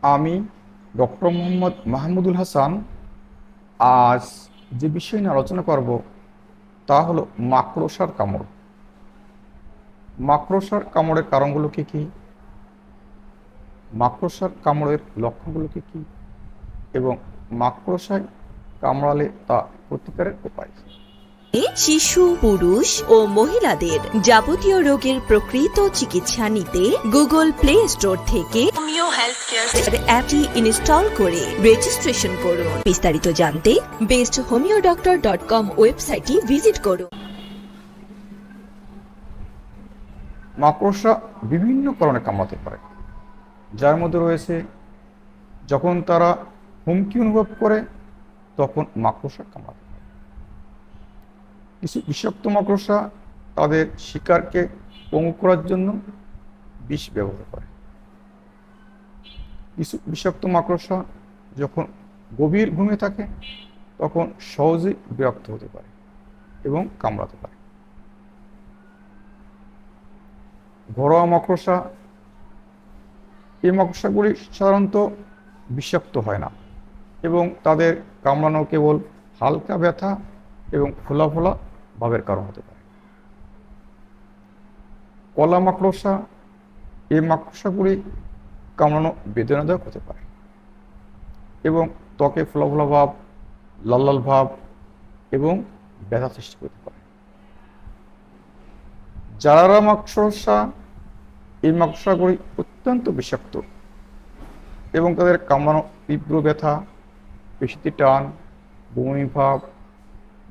আমি ডক্টর মোহাম্মদ মাহমুদুল হাসান। আজ যে বিষয় নিয়ে আলোচনা করব তা হলো মাকড়সার কামড়। মাকড়সার কামড়ের কারণগুলো কি কি, মাকড়সার কামড়ের লক্ষণগুলো কি কি, এবং মাকড়সায় কামড়ালে তা প্রতিকারের উপায়। শিশু, পুরুষ ও মহিলাদের যাবতীয় রোগের প্রকৃত চিকিৎসা নিতে গুগল প্লে স্টোর থেকে হোমিও হেলথ কেয়ার অ্যাপটি ইনস্টল করে রেজিস্ট্রেশন করুন। বিস্তারিত জানতে besthomeodoctor.com ওয়েবসাইটটি ভিজিট করুন। মাকড়সা বিভিন্ন কারণে কামড়াতে পারে, যার মধ্যে রয়েছে যখন তারা হুমকি অনুভব করে তখন মাকড়সা কামড়াতে পারে। কিছু বিষাক্ত মাকড়সা তাদের শিকারকে পঙ্গু করার জন্য বিষ ব্যবহার করে। কিছু বিষাক্ত মাকড়সা যখন গভীর ঘুমিয়ে থাকে তখন সহজেই বিরক্ত হতে পারে এবং কামড়াতে পারে। ঘরোয়া মাকড়সা, এই মাকড়সাগুলি সাধারণত বিষাক্ত হয় না এবং তাদের কামড়ানো কেবল হালকা ব্যথা এবং ফোলা ফোলা ভাবের কারণ হতে পারে। কলা মাকড়সা, এই মাকড়সাগুলি কামড়ানো বেদনাদায়ক হতে পারে এবং ত্বকে ফোলা ফোলা ভাব, লাল লাল ভাব এবং ব্যথা সৃষ্টি করতে পারে। জারারা মাকড়সা, এই মাকড়সাগুলি অত্যন্ত বিষাক্ত এবং তাদের কামড়ানো তীব্র ব্যথা, পেশিতে টান, বমি ভাব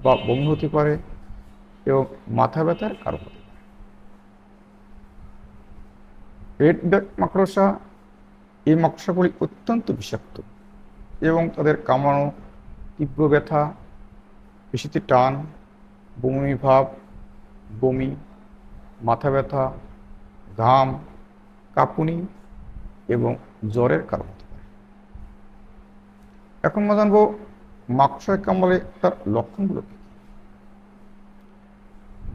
বা বমি হতে পারে এবং মাথা ব্যথার কারণ হতে পারে। রেড ব্যাক মাকড়সা, এই মাকড়সাগুলি অত্যন্ত বিষাক্ত এবং তাদের কামড়ানো তীব্র ব্যথা, পেশিতে টান, বমি ভাব, বমি, মাথা ব্যথা, ঘাম, কাঁপুনি এবং জ্বরের কারণ হতে পারে। এখন আমরা জানবো মাকড়সায় কামড়ালে তার লক্ষণগুলো কি।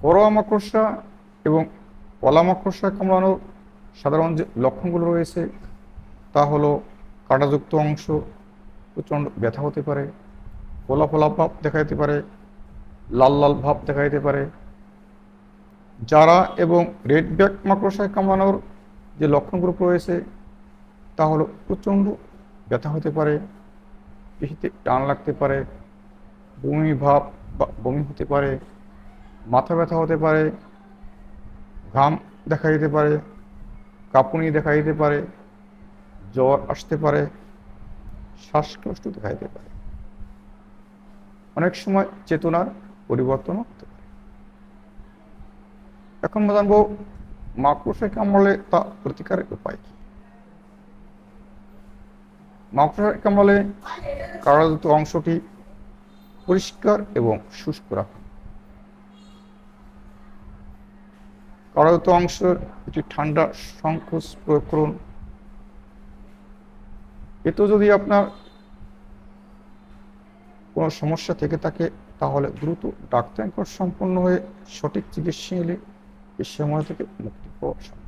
ঘরোয়া মাকড়সা এবং কলা মাকড়সায় কামড়ানোর সাধারণ যে লক্ষণগুলো রয়েছে তা হলো কাঁটাযুক্ত অংশ প্রচণ্ড ব্যথা হতে পারে, ফোলা ফোলা ভাব দেখা যেতে পারে, লাল লাল ভাব দেখা যেতে পারে। জারা এবং রেড ব্যাক মাকড়সায় কামড়ানোর যে লক্ষণগুলো রয়েছে তা হলো প্রচণ্ড ব্যথা হতে পারে, পেশিতে টান লাগতে পারে, বমি ভাব বা বমি হতে পারে, মাথা ব্যথা হতে পারে, ঘাম দেখা যেতে পারে, কাঁপুনি দেখা যেতে পারে, জ্বর আসতে পারে, শ্বাসকষ্ট দেখা যেতে পারে, অনেক সময় চেতনার পরিবর্তনও হতে পারে। এখন আমরা জানবো মাকড়সায় কামড়ালে তা প্রতিকারের উপায় কি। মাকড়সায় কামড়ালে কাঁটাযুক্ত অংশটি পরিষ্কার এবং শুষ্ক রাখুন। কাঁটাযুক্ত অংশের একটি ঠান্ডা সংকোচ প্রয়োগ করুন। এতে যদি আপনার কোনো সমস্যা থেকে থাকে তাহলে দ্রুত ডাক্তার নিকট সম্পন্ন হয়ে সঠিক চিকিৎসা নিলে এই সময় থেকে মুক্তি পাওয়া সম্ভব।